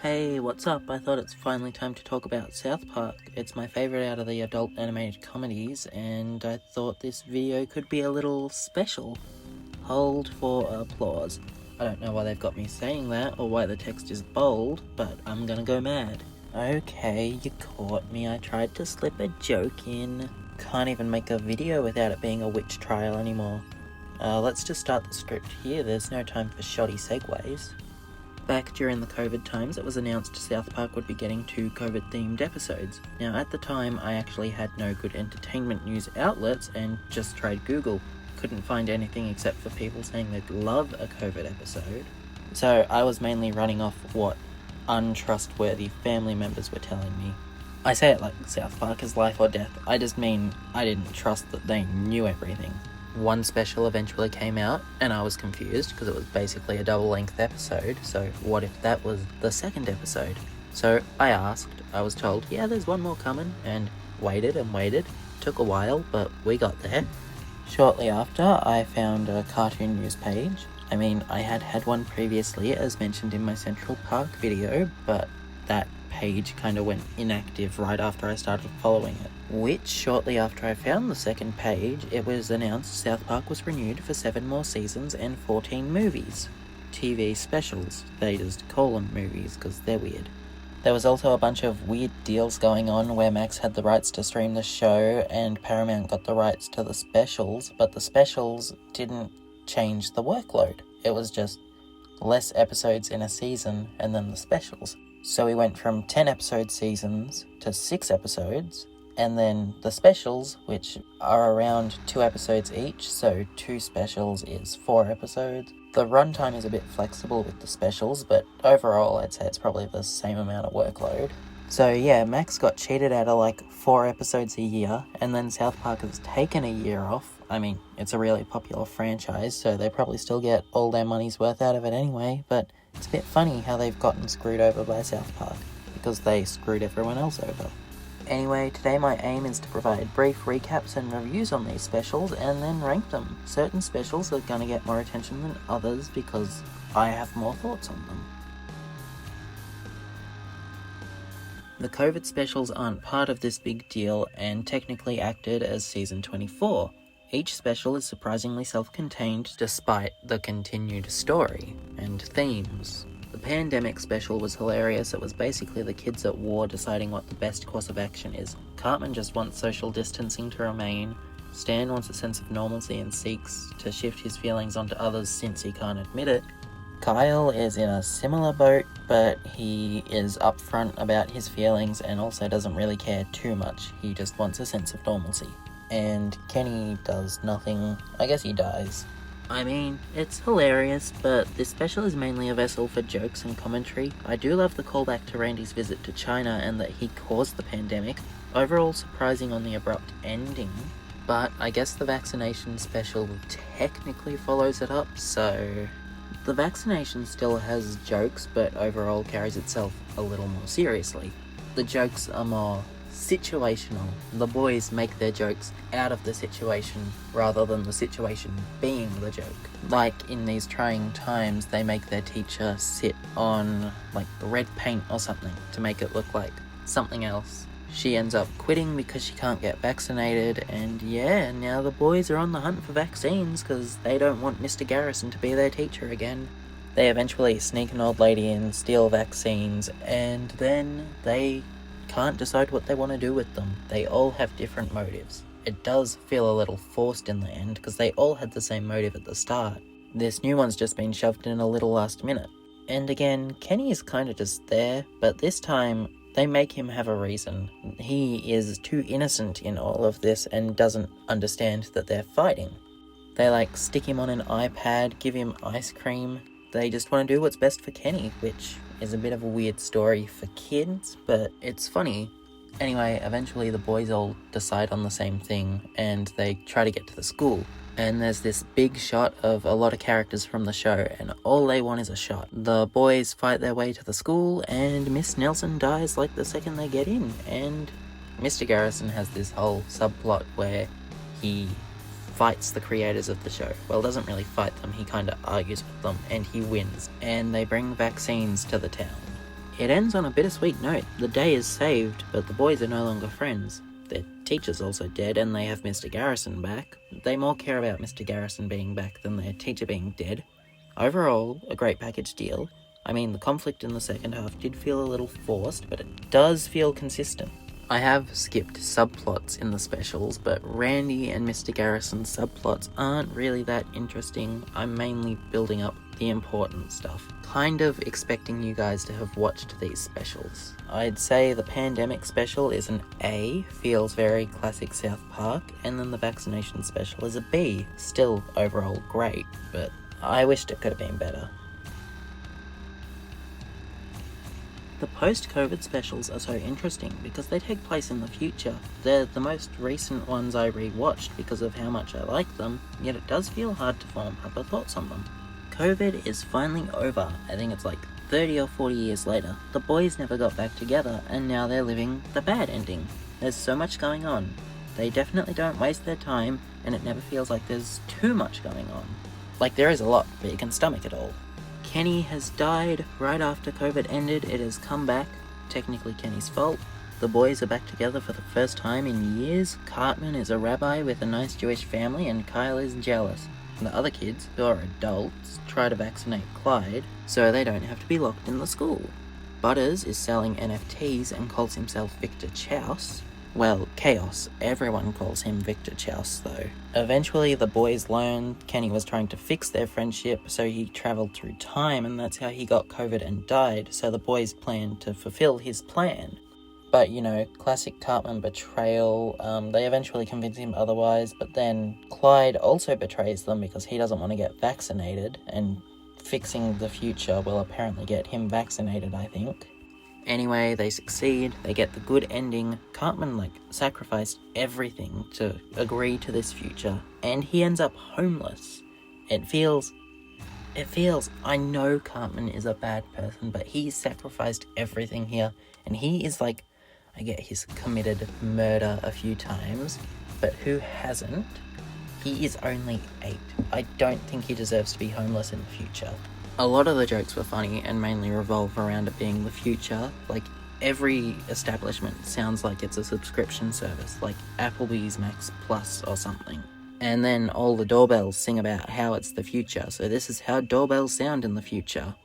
Hey, what's up? I thought it's finally time to talk about South Park. It's my favourite out of the adult animated comedies, and I thought this video could be a little special. Hold for applause. I don't know why they've got me saying that, or why the text is bold, but I'm gonna go mad. Okay, you caught me. I tried to slip a joke in. Can't even make a video without it being a witch trial anymore. Let's just start the script here. There's no time for shoddy segues. Back during the COVID times, it was announced South Park would be getting 2 COVID-themed episodes. Now, at the time, I actually had no good entertainment news outlets and just tried Google. Couldn't find anything except for people saying they'd love a COVID episode. So I was mainly running off what untrustworthy family members were telling me. I say it like South Park is life or death. I just mean I didn't trust that they knew everything. One special eventually came out, and I was confused because it was basically a double-length episode, so what if that was the second episode? So I asked, I was told, yeah, there's one more coming, and waited and waited. Took a while, but we got there. Shortly after, I found a cartoon news page. I mean, I had one previously, as mentioned in my Central Park video, but that page kind of went inactive right after I started following it. Which, shortly after I found the second page, it was announced South Park was renewed for 7 more seasons and 14 movies. TV specials. They just call them movies because they're weird. There was also a bunch of weird deals going on where Max had the rights to stream the show and Paramount got the rights to the specials, but the specials didn't change the workload. It was just less episodes in a season and then the specials. So we went from 10 episode seasons to 6 episodes, and then the specials, which are around 2 episodes each, so 2 specials is 4 episodes. The runtime is a bit flexible with the specials, but overall I'd say it's probably the same amount of workload. So yeah, Max got cheated out of like 4 episodes a year, and then South Park has taken a year off. I mean, it's a really popular franchise, so they probably still get all their money's worth out of it anyway, but it's a bit funny how they've gotten screwed over by South Park, because they screwed everyone else over. Anyway, today my aim is to provide brief recaps and reviews on these specials and then rank them. Certain specials are going to get more attention than others because I have more thoughts on them. The COVID specials aren't part of this big deal and technically acted as season 24. Each special is surprisingly self-contained despite the continued story and themes. The pandemic special was hilarious. It was basically the kids at war deciding what the best course of action is. Cartman just wants social distancing to remain. Stan wants a sense of normalcy and seeks to shift his feelings onto others since he can't admit it. Kyle is in a similar boat, but he is upfront about his feelings and also doesn't really care too much. He just wants a sense of normalcy. And Kenny does nothing. I guess he dies. I mean, it's hilarious, but this special is mainly a vessel for jokes and commentary. I do love the callback to Randy's visit to China and that he caused the pandemic. Overall surprising on the abrupt ending, but I guess the vaccination special technically follows it up, so the vaccination still has jokes, but overall carries itself a little more seriously. The jokes are more situational. The boys make their jokes out of the situation rather than the situation being the joke. Like in these trying times, they make their teacher sit on like red paint or something to make it look like something else. She ends up quitting because she can't get vaccinated, and yeah, now the boys are on the hunt for vaccines because they don't want Mr. Garrison to be their teacher again. They eventually sneak an old lady in, steal vaccines, and then they can't decide what they want to do with them. They all have different motives. It does feel a little forced in the end because they all had the same motive at the start. This new one's just been shoved in a little last minute. And again, Kenny is kind of just there, but this time they make him have a reason. He is too innocent in all of this and doesn't understand that they're fighting. They like stick him on an iPad, give him ice cream. They just want to do what's best for Kenny, which is a bit of a weird story for kids, but it's funny. Anyway, eventually the boys all decide on the same thing and they try to get to the school. And there's this big shot of a lot of characters from the show and all they want is a shot. The boys fight their way to the school and Miss Nelson dies like the second they get in. And Mr. Garrison has this whole subplot where he fights the creators of the show. Well, doesn't really fight them, he kind of argues with them, and he wins. And they bring vaccines to the town. It ends on a bittersweet note. The day is saved, but the boys are no longer friends. Their teacher's also dead, and they have Mr. Garrison back. They more care about Mr. Garrison being back than their teacher being dead. Overall, a great package deal. I mean, the conflict in the second half did feel a little forced, but it does feel consistent. I have skipped subplots in the specials, but Randy and Mr. Garrison's subplots aren't really that interesting. I'm mainly building up the important stuff. Kind of expecting you guys to have watched these specials. I'd say the pandemic special is an A, feels very classic South Park, and then the vaccination special is a B, still overall great, but I wished it could have been better. The post-COVID specials are so interesting because they take place in the future. They're the most recent ones I rewatched because of how much I like them, yet it does feel hard to form proper thoughts on them. COVID is finally over. I think it's like 30 or 40 years later. The boys never got back together and now they're living the bad ending. There's so much going on. They definitely don't waste their time and it never feels like there's too much going on. Like there is a lot, but you can stomach it all. Kenny has died right after COVID ended. It has come back. Technically Kenny's fault. The boys are back together for the first time in years. Cartman is a rabbi with a nice Jewish family and Kyle is jealous. And the other kids, who are adults, try to vaccinate Clyde so they don't have to be locked in the school. Butters is selling NFTs and calls himself Victor Chouse. Well, Chaos. Everyone calls him Victor Chouse, though. Eventually, the boys learned Kenny was trying to fix their friendship, so he travelled through time, and that's how he got COVID and died, so the boys planned to fulfill his plan. But, you know, classic Cartman betrayal. They eventually convince him otherwise, but then Clyde also betrays them because he doesn't want to get vaccinated, and fixing the future will apparently get him vaccinated, I think. Anyway, they succeed, they get the good ending. Cartman, sacrificed everything to agree to this future, and he ends up homeless. It feels, I know Cartman is a bad person, but he sacrificed everything here, and he is I get he's committed murder a few times, but who hasn't? He is only 8. I don't think he deserves to be homeless in the future. A lot of the jokes were funny and mainly revolve around it being the future. Every establishment sounds like it's a subscription service, like Applebee's Max Plus or something. And then all the doorbells sing about how it's the future, so this is how doorbells sound in the future.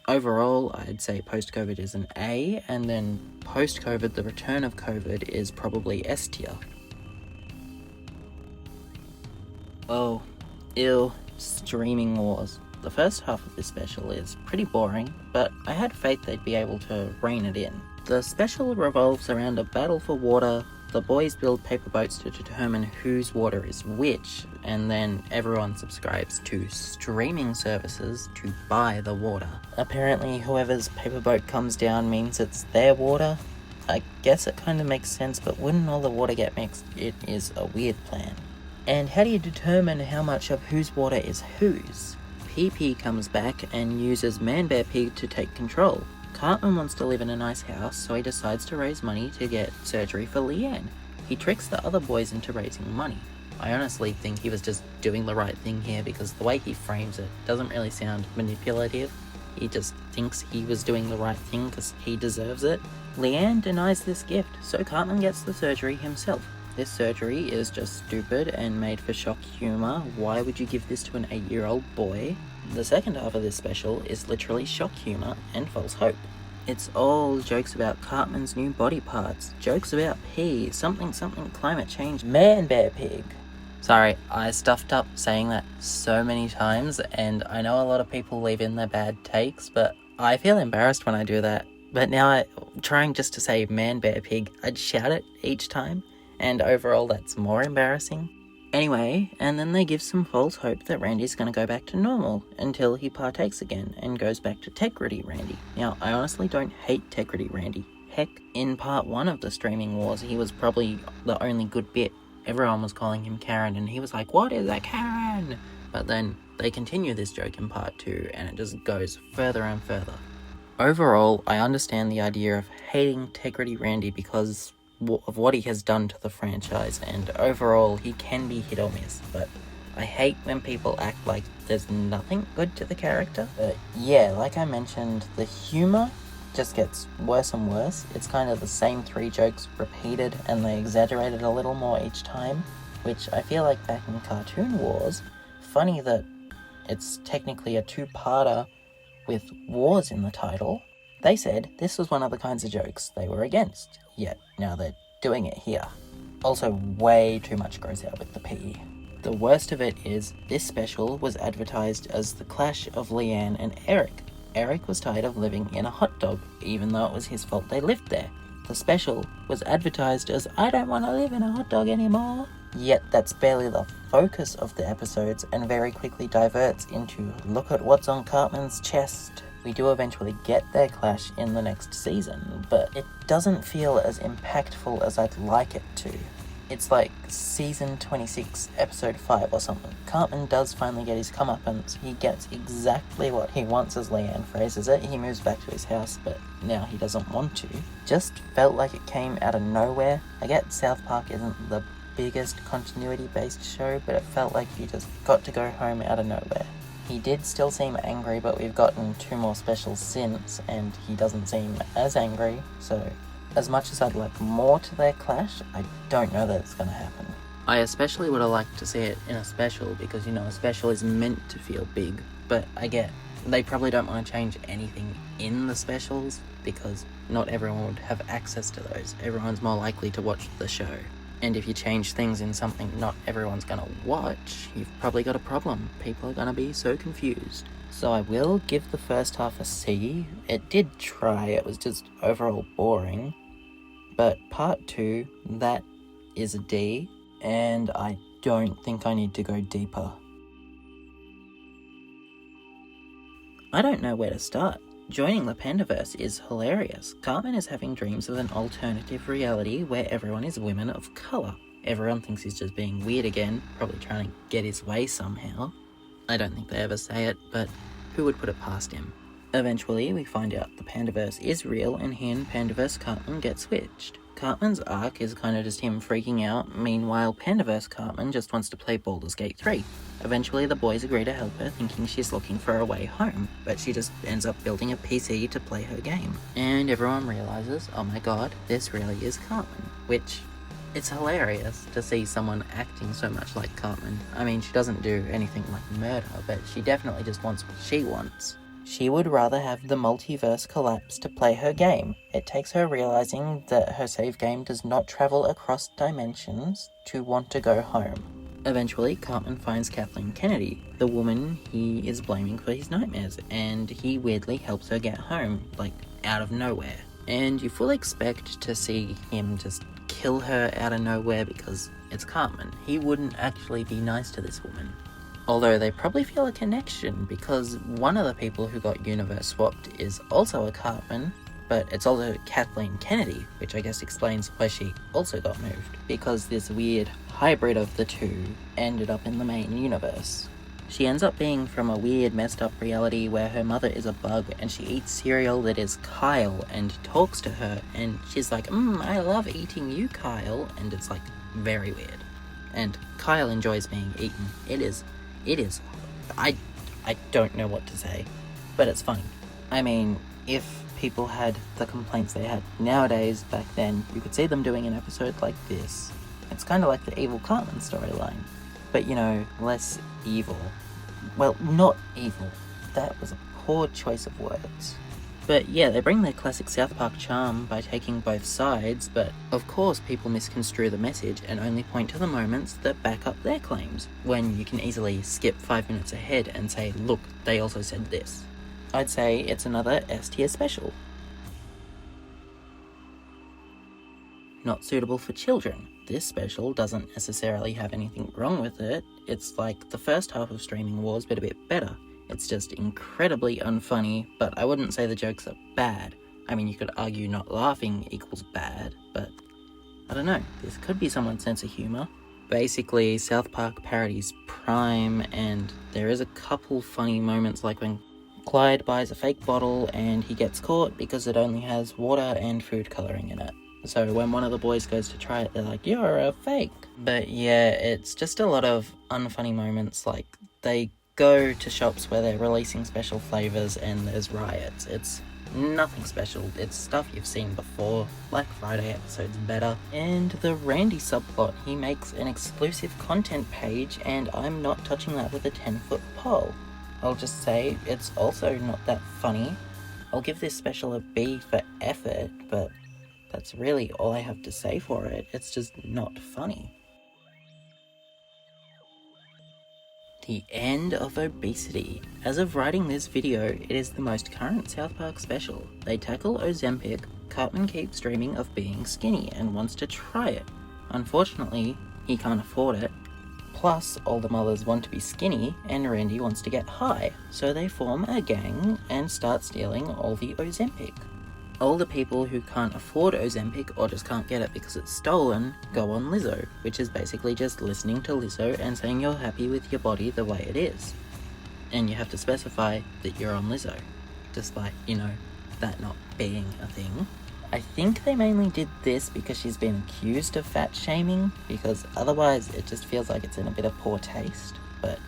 Overall, I'd say post-COVID is an A, and then post-COVID, the return of COVID is probably S tier. Oh, ew, streaming wars. The first half of this special is pretty boring, but I had faith they'd be able to rein it in. The special revolves around a battle for water. The boys build paper boats to determine whose water is which, and then everyone subscribes to streaming services to buy the water. Apparently, whoever's paper boat comes down means it's their water. I guess it kind of makes sense, but wouldn't all the water get mixed? It is a weird plan. And how do you determine how much of whose water is whose? PP comes back and uses Man Bear Pig to take control. Cartman wants to live in a nice house, so he decides to raise money to get surgery for Leanne. He tricks the other boys into raising money. I honestly think he was just doing the right thing here because the way he frames it doesn't really sound manipulative. He just thinks he was doing the right thing because he deserves it. Leanne denies this gift, so Cartman gets the surgery himself. This surgery is just stupid and made for shock humour. Why would you give this to an 8-year-old boy? The second half of this special is literally shock humour and false hope. It's all jokes about Cartman's new body parts, jokes about pee, something climate change, Man Bear Pig. Sorry, I stuffed up saying that so many times, and I know a lot of people leave in their bad takes, but I feel embarrassed when I do that. But now I'm trying just to say Man Bear Pig, I'd shout it each time. And overall, that's more embarrassing. Anyway, and then they give some false hope that Randy's going to go back to normal until he partakes again and goes back to Tegrity Randy. Now, I honestly don't hate Tegrity Randy. Heck, in part 1 of the streaming wars, he was probably the only good bit. Everyone was calling him Karen, and he was like, "What is a Karen?" But then they continue this joke in part 2, and it just goes further and further. Overall, I understand the idea of hating Tegrity Randy because of what he has done to the franchise, and overall he can be hit or miss, but I hate when people act like there's nothing good to the character. But yeah, like I mentioned, the humour just gets worse and worse. It's kind of the same 3 jokes repeated, and they exaggerate it a little more each time, which I feel like back in Cartoon Wars, funny that it's technically a 2-parter with wars in the title. They said this was one of the kinds of jokes they were against, yet now they're doing it here. Also, way too much gross out with the P. The worst of it is, this special was advertised as the clash of Leanne and Eric. Eric was tired of living in a hot dog, even though it was his fault they lived there. The special was advertised as, I don't want to live in a hot dog anymore. Yet that's barely the focus of the episodes, and very quickly diverts into, look at what's on Cartman's chest. We do eventually get their clash in the next season, but it doesn't feel as impactful as I'd like it to. It's like season 26, episode 5 or something. Cartman does finally get his comeuppance. He gets exactly what he wants, as Leanne phrases it. He moves back to his house, but now he doesn't want to. Just felt like it came out of nowhere. I get South Park isn't the biggest continuity-based show, but it felt like he just got to go home out of nowhere. He did still seem angry, but we've gotten 2 more specials since, and he doesn't seem as angry, so as much as I'd like more to their clash, I don't know that it's going to happen. I especially would have liked to see it in a special, because, you know, a special is meant to feel big, but I get they probably don't want to change anything in the specials, because not everyone would have access to those. Everyone's more likely to watch the show. And if you change things in something not everyone's going to watch, you've probably got a problem. People are going to be so confused. So I will give the first half a C. It did try, it was just overall boring. But part 2, that is a D, and I don't think I need to go deeper. I don't know where to start. Joining the Pandaverse is hilarious. Cartman is having dreams of an alternative reality where everyone is women of colour. Everyone thinks he's just being weird again, probably trying to get his way somehow. I don't think they ever say it, but who would put it past him? Eventually, we find out the Pandaverse is real, and he and Pandaverse Cartman get switched. Cartman's arc is kind of just him freaking out, meanwhile Pandaverse Cartman just wants to play Baldur's Gate 3. Eventually the boys agree to help her, thinking she's looking for a way home, but she just ends up building a PC to play her game. And everyone realises, oh my god, this really is Cartman, which, it's hilarious to see someone acting so much like Cartman. I mean, she doesn't do anything like murder, but she definitely just wants what she wants. She would rather have the multiverse collapse to play her game. It takes her realising that her save game does not travel across dimensions to want to go home. Eventually, Cartman finds Kathleen Kennedy, the woman he is blaming for his nightmares, and he weirdly helps her get home, like, out of nowhere. And you fully expect to see him just kill her out of nowhere because it's Cartman. He wouldn't actually be nice to this woman. Although they probably feel a connection, because one of the people who got universe swapped is also a Cartman, but it's also Kathleen Kennedy, which I guess explains why she also got moved, because this weird hybrid of the two ended up in the main universe. She ends up being from a weird messed up reality where her mother is a bug and she eats cereal that is Kyle and talks to her, and she's like, I love eating you, Kyle, and it's like very weird. And Kyle enjoys being eaten. It is, I don't know what to say, but it's funny. I mean, if people had the complaints they had nowadays back then, you could see them doing an episode like this. It's kind of like the evil Cartman storyline, but you know, less evil. Well, not evil. That was a poor choice of words. But yeah, they bring their classic South Park charm by taking both sides, but of course people misconstrue the message and only point to the moments that back up their claims, when you can easily skip 5 minutes ahead and say, look, they also said this. I'd say it's another S-tier special. Not suitable for children. This special doesn't necessarily have anything wrong with it. It's like the first half of Streaming Wars, but a bit better. It's just incredibly unfunny, but I wouldn't say the jokes are bad. I mean, you could argue not laughing equals bad, but I don't know. This could be someone's sense of humour. Basically, South Park parodies Prime, and there is a couple funny moments, like when Clyde buys a fake bottle and he gets caught because it only has water and food colouring in it. So when one of the boys goes to try it, they're like, you're a fake. But yeah, it's just a lot of unfunny moments, like they go to shops where they're releasing special flavours and there's riots. It's nothing special. It's stuff you've seen before. Black Friday episode's better. And the Randy subplot, he makes an exclusive content page, and I'm not touching that with a 10-foot pole. I'll just say it's also not that funny. I'll give this special a B for effort, but that's really all I have to say for it. It's just not funny. The end of Obesity. As of writing this video, it is the most current South Park special. They tackle Ozempic. Cartman keeps dreaming of being skinny and wants to try it. Unfortunately, he can't afford it. Plus, all the mothers want to be skinny, and Randy wants to get high, so they form a gang and start stealing all the Ozempic. All the people who can't afford Ozempic or just can't get it because it's stolen go on Lizzo, which is basically just listening to Lizzo and saying you're happy with your body the way it is. And you have to specify that you're on Lizzo, despite, that not being a thing. I think they mainly did this because she's been accused of fat shaming, because otherwise it just feels like it's in a bit of poor taste. But,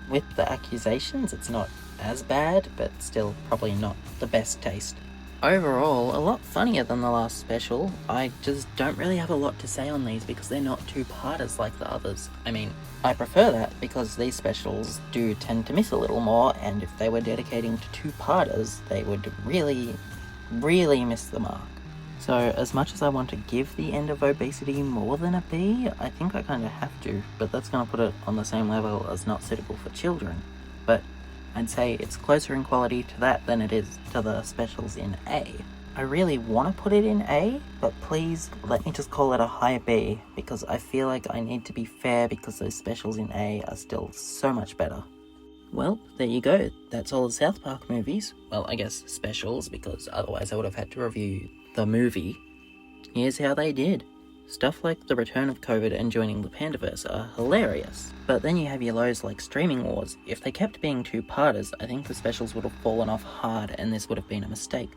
with the accusations, it's not as bad, but still probably not the best taste. Overall, a lot funnier than the last special. I just don't really have a lot to say on these because they're not two-parters like the others. I mean, I prefer that because these specials do tend to miss a little more, and if they were dedicating to two-parters, they would really, really miss the mark. So, as much as I want to give the end of Obesity more than a B, I think I kind of have to, but that's going to put it on the same level as Not Suitable for Children. But I'd say it's closer in quality to that than it is to the specials in A. I really want to put it in A, but please let me just call it a high B, because I feel like I need to be fair because those specials in A are still so much better. Well, there you go. That's all the South Park movies. Well, I guess specials, because otherwise I would have had to review the movie. Here's how they did. Stuff like the return of COVID and joining the Pandaverse are hilarious. But then you have your lows like Streaming Wars. If they kept being two-parters, I think the specials would have fallen off hard and this would have been a mistake.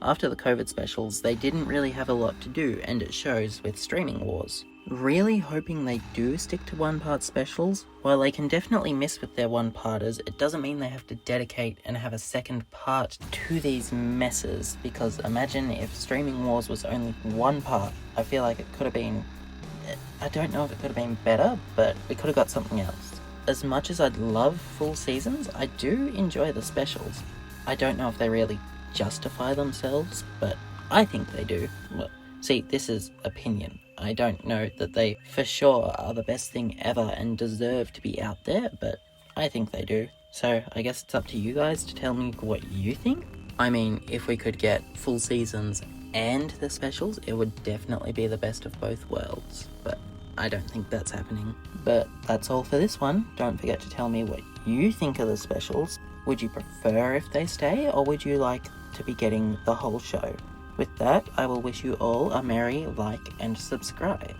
After the COVID specials, they didn't really have a lot to do, and it shows with Streaming Wars. Really hoping they do stick to one-part specials. While they can definitely miss with their one-parters, it doesn't mean they have to dedicate and have a second part to these messes, because imagine if Streaming Wars was only one part. I feel like it could have been... I don't know if it could have been better, but we could have got something else. As much as I'd love full seasons, I do enjoy the specials. I don't know if they really justify themselves, but I think they do. Well, see, this is opinion. I don't know that they for sure are the best thing ever and deserve to be out there, but I think they do. So I guess it's up to you guys to tell me what you think. I mean, if we could get full seasons and the specials, it would definitely be the best of both worlds, but I don't think that's happening. But that's all for this one. Don't forget to tell me what you think of the specials. Would you prefer if they stay, or would you like to be getting the whole show? With that, I will wish you all a merry like and subscribe.